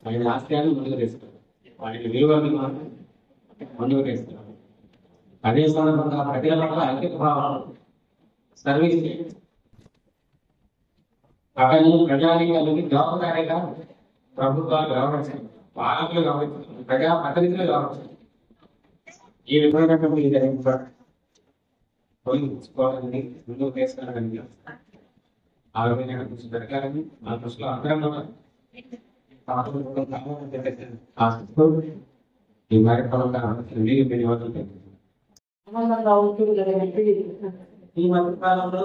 ఆయన ఆశయాన్ని ముందుకు తెస్తారు, వాటి విలువలను ముందుకు తెస్తారు. అదే సందర్భంగా ప్రజల పట్ల ఐక్యత భావం, సర్వీస్, ప్రజానీకాలకి జవాబుదారీగా ప్రభుత్వాలు కావచ్చు, పాలకులు కావచ్చు, ప్రజాప్రతినిధులు కావచ్చు, ఈ విధమైనటువంటి తీసుకోవాలని ముందుకు తీసుకురావడానికి ఆ విధమైన కృషి జరగాలని ఆ దృష్టిలో అందరం కూడా ఈ కార్యక్రమంగా ఆనందంగా ఉంటుంది. ఈ మధ్య కాలంలో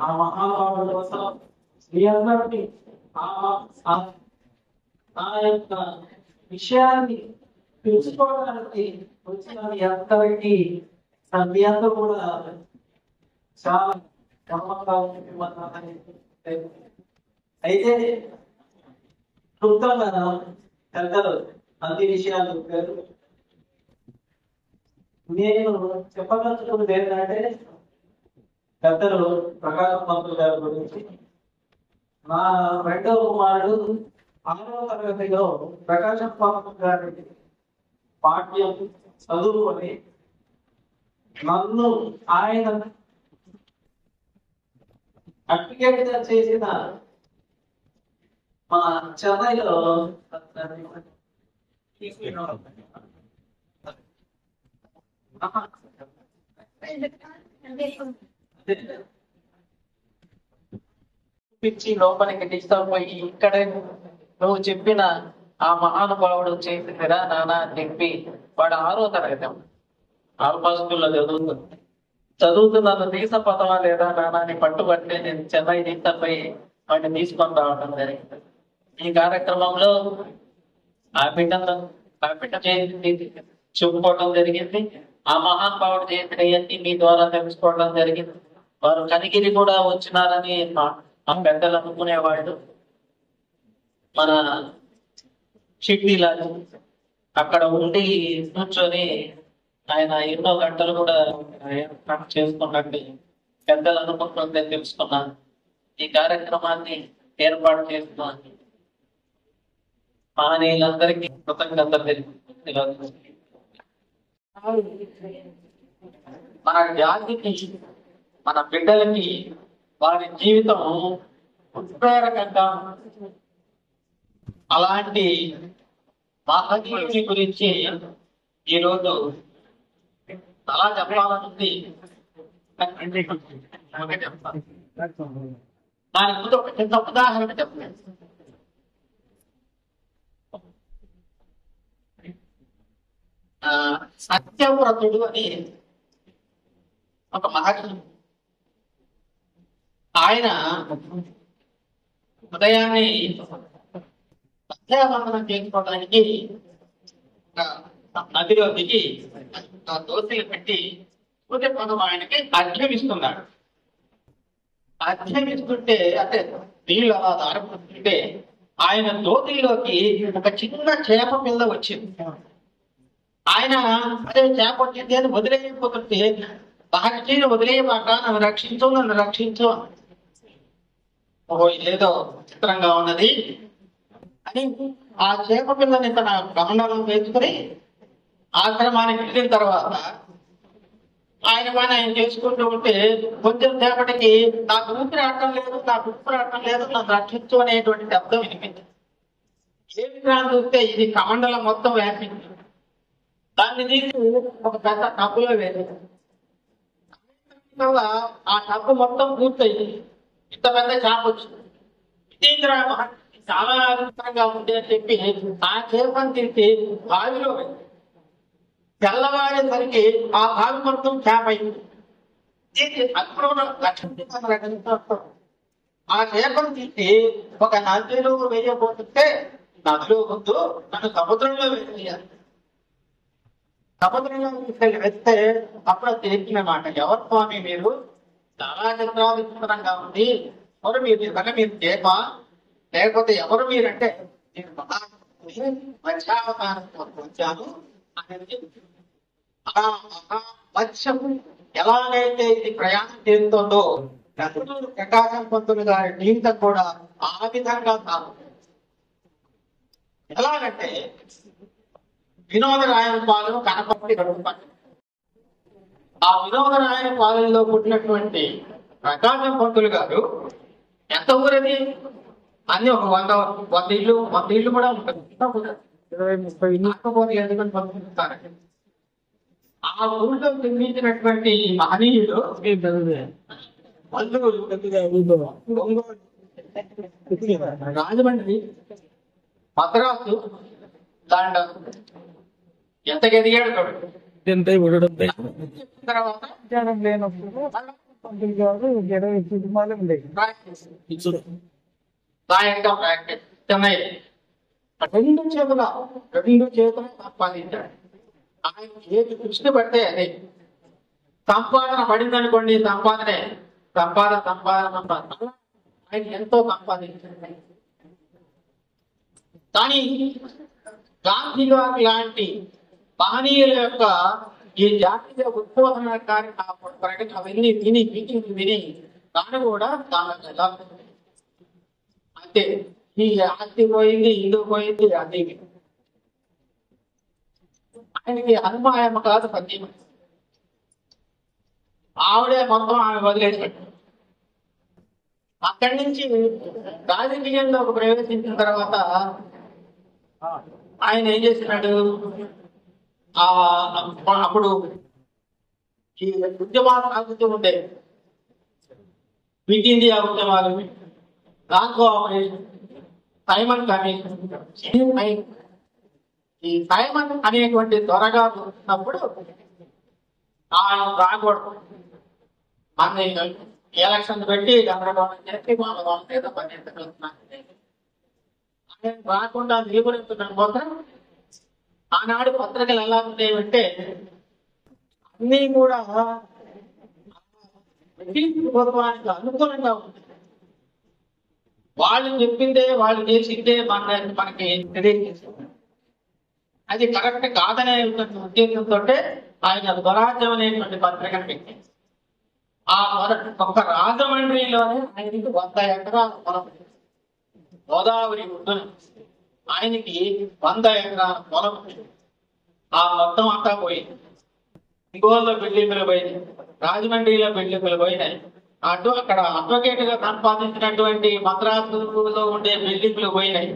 ఆ మహానుభావుల కోసం మీ అందరికీ ఆ యొక్క విషయాన్ని తెలుసుకోవడానికి వచ్చిన మీ అందరికీ మీ అందరూ కూడా చాలా గర్వంగా ఉంటుంది. అయితే క్లుప్తంగా పెద్దలు అన్ని విషయాలు చెప్పారు. నేను చెప్పదలుచుకున్నది ఏంటంటే పెద్దలు ప్రకాశం పంతులు గారి గురించి. నా రెండవ కుమారుడు 6వ తరగతిలో ప్రకాశం పంతులు గారి పాఠ్యం చదువుకొని నన్ను ఆయన అప్లికేట్ చేసిన మా చెన్నైలో పిచ్చి లోపలికి తీసుకుపోయి ఇక్కడే నువ్వు చెప్పిన ఆ మహానుభావుడు చేసిందిరా నాన్న అని చెప్పి వాడు 6వ తరగతి ఆల్పాస్కూల్లో చదువుతున్న తీసుకుపోతావా లేదా నాన్న అని పట్టుబట్టి నేను చెన్నై తీసుకుపోయి వాడిని తీసుకొని రావడం జరిగింది. ఈ కార్యక్రమంలో ఆ బిడ్డ చేసి చెప్పుకోవడం జరిగింది. ఆ మహానుభావుడు చేసినవన్నీ మీ ద్వారా తెలుసుకోవడం జరిగింది. వారు కనిగిరి కూడా వచ్చినారని ఆ పెద్దలు అనుకునేవాళ్ళు. మన షిడ్డీలాలు అక్కడ ఉండి కూర్చొని ఆయన ఎన్నో గంటలు కూడా చేసుకున్నట్టు పెద్దలు అనుకుంటుందని తెలుసుకున్నాను. ఈ కార్యక్రమాన్ని ఏర్పాటు చేస్తున్నాను. మహనీయులందరికీ కృతజ్ఞతలు తెలుపుతున్నాను. మన జాతికి, మన బిడ్డలకి వారి జీవితం ఉత్ప్రేరకంగా అలాంటి మహనీయుని గురించి ఈరోజు అలా చెప్పాలనుంది. దాని ముందు ఒక చిన్న ఉదాహరణ చెప్పలేదు. సత్యవ్రతుడు అని ఒక మహర్షి. ఆయన ఉదయాన్నే సంధ్యావందనం చేసుకోవడానికి నదిలో దిగి దోశలు పెట్టి సూర్యపదం ఆయనకి అర్ఘ్యమిస్తున్నాడు. అర్ఘ్యమిస్తుంటే అంటే నీళ్ళు అలా దారిపోతుంటే ఆయన దోతిలోకి ఒక చిన్న చేప పిల్ల వచ్చింది. ఆయన అదే చేప వచ్చింది అని వదిలేయకపోతుంటే మహర్షిని వదిలేయమాక, నన్ను రక్షించు, నన్ను రక్షించు. ఓహో, ఇదేదో చిత్రంగా ఉన్నది అని ఆ చేప పిల్లని తన కమండలం వేసుకుని ఆశ్రమానికి వెళ్ళిన తర్వాత ఆయన పని ఆయన చేసుకుంటూ ఉంటే కొంచెం సేపటికి నాకు ఊపిరి ఆడటం లేదు, నాకు ఊపిరి ఆడటం లేదు, నన్ను రక్షించు అనేటువంటి శబ్దం వినిపించింది. ఏ విగ్రహం చూస్తే ఇది కమండలం మొత్తం వ్యాపించింది. దాన్ని తీసి ఒక పెద్ద టబ్బులో వేసింది. ఆ టబ్బు మొత్తం పూర్తయింది. ఇంత పెద్ద చేప వచ్చింది. ఇదేంద్ర చాలా అద్భుతంగా ఉంది అని చెప్పి ఆ చేపని తీసి బావిలో తెల్లవారేసరికి ఆ బావి మొత్తం చేప అయింది. ఆ చేపను తీసి ఒక నదిలో వేయబోతుంటే నదిలో ముందు నన్ను సముద్రంలో వేయాలి. సముద్రంలో వేస్తే అప్పుడు తెలిసినమాట, ఎవరు స్వామి మీరు చాలా చిత్రావిచిత్రంగా ఉంది, ఎవరు మీరు నిజంగా మీరు చేప లేకపోతే ఎవరు మీరంటే నేను మత్స్యావతారం వచ్చాను అనేది. ఆ మత్స్యం ఎలాగైతే ఇది ప్రయాణం చేస్తుందో ప్రకాశం పంతులు గారి జీవితం కూడా ఆ విధంగా సాగుతుంది. ఎలాగంటే వినోదరాయన పాలెం కనపర్తి గడుపుతాడు. ఆ వినోదరాయన పాలెంలో పుట్టినటువంటి ప్రకాశం పంతులు గారు ఎంత ఊరది అన్ని ఒక 100 ఇళ్ళు కూడా ఉంటుంది. 20-30 ఇళ్ళు ఎందుకని పంపిస్తారు. ఆ ఊరిలో జన్మించినటువంటి మహనీయుడు రాజమండ్రి, మద్రాసు తాండ ఎంత ఎదిగాడు తర్వాత చెన్నై రెండు చేతులు సంపాదించాడు. ఆయన ఏది దృష్టి పడితే అదే సంపాదన పడింది అనుకోండి, సంపాదన ఆయన ఎంతో సంపాదించాడు. కానీ గాంధీ గారు లాంటి మహనీయుల యొక్క ఈ జాతీయ ఉద్బోధన ప్రకటన అవన్నీ విని తాను కూడా తాను అంతే, ఈ ఆస్తి పోయింది, ఇల్లు పోయింది, అది ఆయనకి అనుమాయమ కాదు పద్యం. ఆవిడే మొత్తం ఆమె వదిలేసినట్టు. అక్కడి నుంచి రాజకీయంలో ప్రవేశించిన తర్వాత ఆయన ఏం చేసినాడు, అప్పుడు ఈ ఉద్యమాలు సాగుతూ ఉండే, క్విట్ ఇండియా ఉద్యమాలు, రాంకో ఆపరేషన్, సైమన్ కమిషన్. ఈ సైమన్ అనేటువంటి త్వరగా ఉన్నప్పుడు ఆయన రాకూడదు, మన ఎలక్షన్ పెట్టి గందరగోళం చేసి ఏదో పనిచేస్తున్నారు. ఆయన రాకుండా నిలుగురెత్తున్న కోసం ఆనాడు పత్రికలు ఎలా ఉండేవంటే అన్నీ కూడా ప్రభుత్వానికి అనుకూలంగా ఉంటుంది. వాళ్ళు చెప్పిందే, వాళ్ళు చేసిందే మనకి తెలియజేస్తుంది. అది కరెక్ట్ కాదనే ఉద్దేశంతో ఆయన స్వరాజ్యం అనేటువంటి పత్రికను పెట్టి ఆ ఒక రాజమండ్రిలోనే ఆయనకి 100 ఎకరాల పొలం, గోదావరి ఒడ్డున ఆయనకి 100 ఎకరాల పొలం. ఆ మొత్తం అంతా పోయింది. ఇంకోలో బిల్డింగులు పోయినాయి, రాజమండ్రిలో బిల్డింగులు పోయినాయి. అటు అక్కడ అడ్వకేట్ గా సంపాదించినటువంటి మద్రాసులో ఉండే బిల్డింగులు పోయినాయి.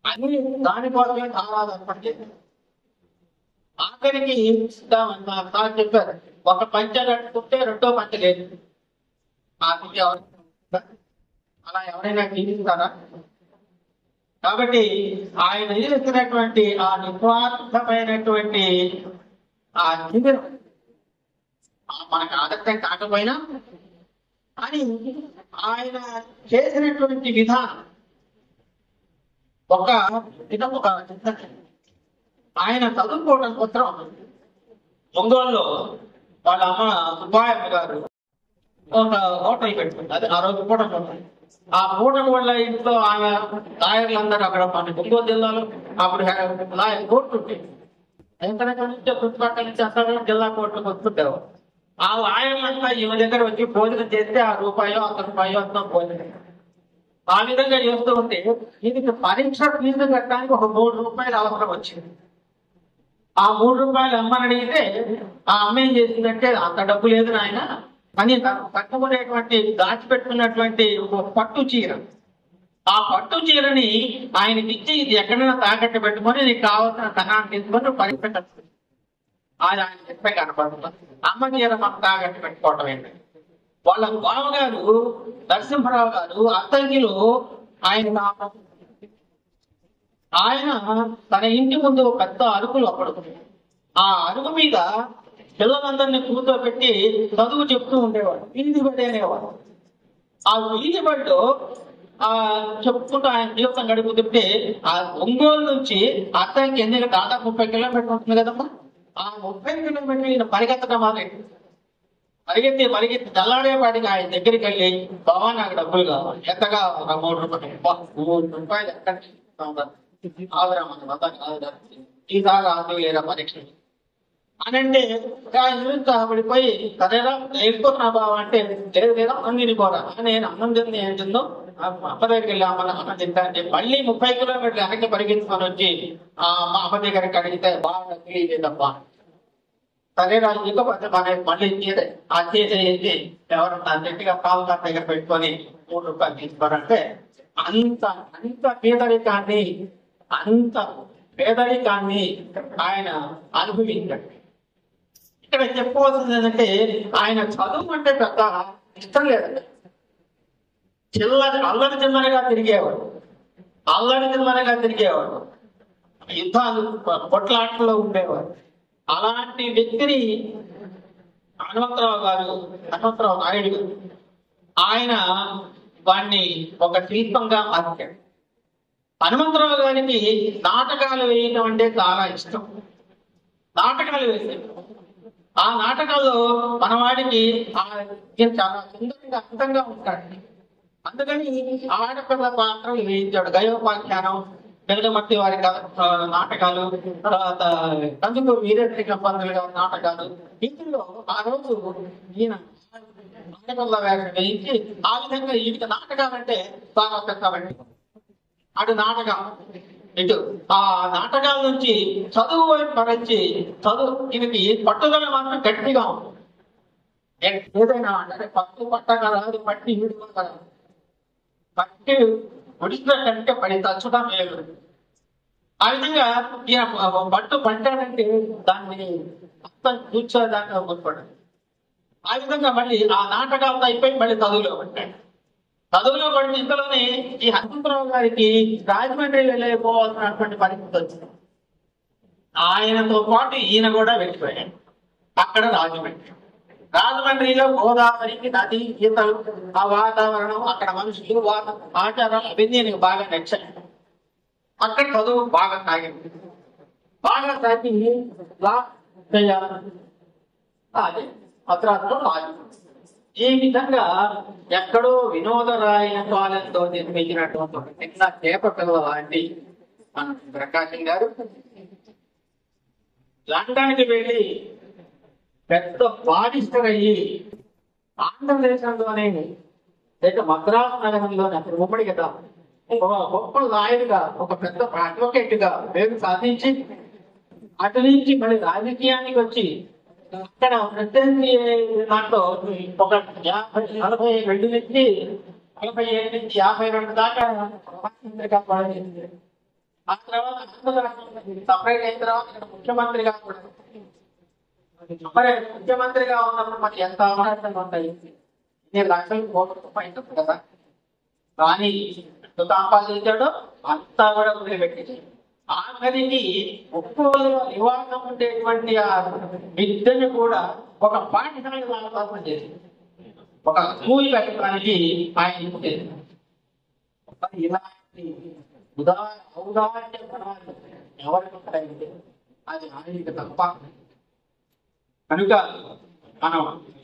అన్ని దానికోసమే చాలా కష్టపడి ఆఖరికి సార్ చెప్పారు, ఒక పంచ కట్టుకుంటే రెండో పంచ లేదు. అలా ఎవరైనా జీవిస్తారా? కాబట్టి ఆయన చేసినటువంటి ఆ నిస్వార్థమైనటువంటి ఆ జీవితం మనకు ఆదర్శం కాకపోయినా అని ఆయన చేసినటువంటి విధానం ఒక ఆయన చదువుకోవడం కోసం ఒంగోలులో వాళ్ళ అమ్మ సుబ్బాయమ్మ గారు ఒక హోటల్ పెట్టుకుంది. అది ఆ రోజు పూట ఆ హోటల్ వల్ల ఇంట్లో ఆయన లాయర్లందరూ అక్కడ మన ఒంగోలు జిల్లాలో అప్పుడు లాయర్ కోర్టు ఉంటుంది. ఎక్కడెక్కడ నుంచి చుట్టుపక్కల నుంచి అసలు జిల్లా కోర్టులకు వస్తుంటారు. ఆ లాయర్లంతా ఈమె దగ్గర వచ్చి భోజనం చేస్తే ఆ రూపాయో ₹1 అంతా భోజనం. ఆ విధంగా చేస్తూ ఉంటే దీనికి పరీక్ష ఫీజు కట్టడానికి ఒక ₹3 అవసరం వచ్చింది. ఆ ₹3 అమ్మని అడిగితే ఆ అమ్మ ఏం చేసిందంటే, అంత డబ్బు లేదు నాయన అని కట్టుకునేటువంటి దాచిపెట్టుకున్నటువంటి పట్టు చీర, ఆ పట్టు చీరని ఆయనకి ఇచ్చి ఇది ఎక్కడైనా తాకట్టు పెట్టుకొని నీకు కావాల్సిన ధనాన్ని తీసుకొని పరీక్ష కట్టుకుంది. అది ఆయన చెప్పే కనపడుతుంది. అమ్మ చీర మనం తాకట్టు పెట్టుకోవటం ఏంటంటే, వాళ్ళ బావగారు నరసింహరావు గారు అద్దంకిలో ఆయన తన ఇంటి ముందు పెద్ద అరుగులు అప్పుడు ఆ అరుగు మీద పిల్లలందరినీ కూర్చోబెట్టి చదువు చెప్తూ ఉండేవాడు. వీధి బడి అనేవాడు. ఆ వీధిబడిలో ఆ చెప్పుకుంటూ ఆయన జీవితం గడుపుతుంటే ఆ ఒంగోలు నుంచి అత్తానికి ఎన్ని దాదాపు 30 కిలోమీటర్లు ఉంటుంది కదమ్మా. ఆ 30 కిలోమీటర్లు ఈయన పరిగెత్తడం మొదలెట్టి పరిగెత్తి తెల్లాడేపాటికి ఆయన దగ్గరికి వెళ్ళి బావా నాకు డబ్బులు కావాలి, ఎంతగా ఒక 3 రూపాయలు. 3 రూపాయలు ఎక్కడ ఈసారి ఆదు లేదా పరీక్ష అని అంటే ఆయన ఉత్సాహపడిపోయి సరేరా వెళ్ళిపోతున్నా బావ అంటే లేదు లేదా అన్నం తినిపోరా, నేను అన్నం తింది ఏంటుందో అమ్మ దగ్గరికి వెళ్ళి అన్నం తింటా అంటే మళ్ళీ 30 కిలోమీటర్లు వెనక్కి పరిగెత్తుకొని వచ్చి ఆ మా అమ్మ దగ్గరికి అడిగితే బాగా తెలియలేదబ్బా. సరేరా ఇకపోతే మళ్ళీ ఆ చేసేది ఎవరన్నా గట్టిగా పాలు దగ్గర పెట్టుకొని 3 రూపాయలు తీసుకోరంటే అంత పేదరికాన్ని ఆయన అనుభవించాడు. ఇక్కడ చెప్పుకోవాల్సింది ఏంటంటే ఆయన చదువు అంటే పెద్ద ఇష్టం లేదండి. అల్లరి చిల్లరగా తిరిగేవాడు, యుద్ధాలు కొట్లాటల్లో ఉండేవాడు. అలాంటి వ్యక్తిని హనుమంతరావు నాయుడు ఆయన వాణ్ణి ఒక శిల్పంగా మార్చాడు. హనుమంతరావు గారికి నాటకాలు వేయటం అంటే చాలా ఇష్టం. నాటకాలు వేసాడు. ఆ నాటకాల్లో మనవాడికి చాలా సుందరంగా అందంగా ఉంటాడు. అందుకని ఆడపిల్ల పాత్రలు వేయించాడు. గయోపాఖ్యానం, తెలుగుమట్టి వారి నాటకాలు, తర్వాత కందుకూరు వీరేంద్ర పంతులు గారి నాటకాలు. ఇందులో ఆ రోజు ఈయన ఆడపిల్ల వేషం వేయించి ఆ విధంగా ఈయన నాటకాలంటే బాగా పెద్దవండి. అటు నాటకం ఇటు ఆ నాటకాల నుంచి చదువు వైపు మరచి ఈయనకి పట్టుదల మాత్రం గట్టిగా ఉంది. ఏదైనా అంటే పట్టగలదు, పట్టి ఈడుకోగలదు. పట్టి ఒడిసినట్టే పడి తచ్చడం లేదు. ఆ విధంగా ఈయన పట్టు పట్టాడంటే దాన్ని మొత్తం కూర్చోదాకా ముడిపడ్డాడు. ఆ విధంగా మళ్ళీ ఆ నాటకాలతో అయిపోయి మళ్ళీ చదువులో పడ్డాడు. చదువులో పడిన ఇంతలోనే ఈ హనుమంతరావు గారికి రాజమండ్రి వెళ్ళిపోవాల్సినటువంటి పరిస్థితి వచ్చింది. ఆయనతో పాటు ఈయన కూడా వెళ్ళిపోయాడు. అక్కడ రాజమండ్రిలో గోదావరికి నది, ఈతలు, ఆ వాతావరణం, అక్కడ మనుషులు, ఆచారాలు అవన్నీ నీకు బాగా నచ్చాయి. అక్కడ చదువు బాగా సాగింది. బాగా సాగి అదే మద్రాసులో ఈ విధంగా ఎక్కడో వినోదరాయన పాలనతో నిర్మించినటువంటి ఒక చిన్న చేప పిల్ల లాంటి మన ప్రకాశం గారు లండన్కి వెళ్ళి పెద్ద బారిస్టర్ అయ్యి ఆంధ్రదేశంలోనే లేక మద్రాసు నగరంలోనే అక్కడ ఉమ్మడి కదా ఒక గొప్ప లాయర్గా, ఒక పెద్ద అడ్వకేట్ గా పేరు సాధించి అటు నుంచి మళ్ళీ రాజకీయానికి వచ్చి అక్కడ దాంట్లో ఒక 47 నుంచి 52 దాకా ప్రధానమంత్రిగా. ఆ తర్వాత సపరేట్ అయిన తర్వాత ఇక్కడ ముఖ్యమంత్రిగా కూడా. మరి ముఖ్యమంత్రిగా ఉన్నప్పుడు మరి ఎంత అవకాశాలు ఉంటాయి? 2 లక్షల కోట్ల రూపాయలు కదా. కానీ ఎంత సంపాదించాడో అంతా కూడా వదిలిపెట్టి ఆఖరికి ఒక్కోలో నివాసం ఉండేటువంటి ఆ విద్యను కూడా ఒక పాఠశాల ఆలోచన చేసింది. ఒక స్కూల్ పెట్టడానికి ఆయన ఇలాంటి ఔదార్య గుణాలు ఎవరికి ఉంటాయంటే అది ఆయనకి తప్ప. కనుక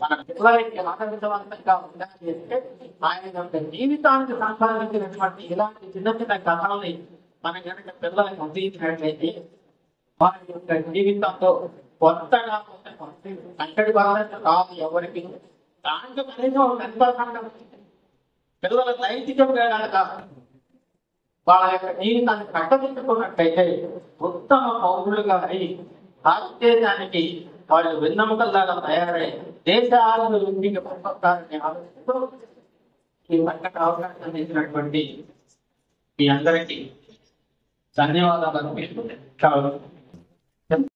మన పిల్లలకి ఆనందవంతంగా ఉండాలి అంటే ఆయన యొక్క జీవితానికి సంబంధించినటువంటి ఇలాంటి చిన్న చిన్న కథల్ని మన కనుక పిల్లలకు అందించినట్లయితే వారి యొక్క జీవితంలో కొత్తగా అంతటి బాధ్యత కాదు ఎవరికి. దాంట్లో కనీసం 10% పిల్లల నైతికంగా కనుక వాళ్ళ యొక్క జీవితాన్ని కట్టదిట్టుకున్నట్లయితే ఉత్తమ పౌరులుగా అయి భారతదేశానికి వాళ్ళు వెన్నెముకల్లాగా తయారై దేశాభివృద్ధికి పంపుతారని ఆలోచిస్తూ ఈ చక్కటి అవకాశం అందించినటువంటి మీ అందరికీ ధన్యవాదాలు అర్పిస్తూ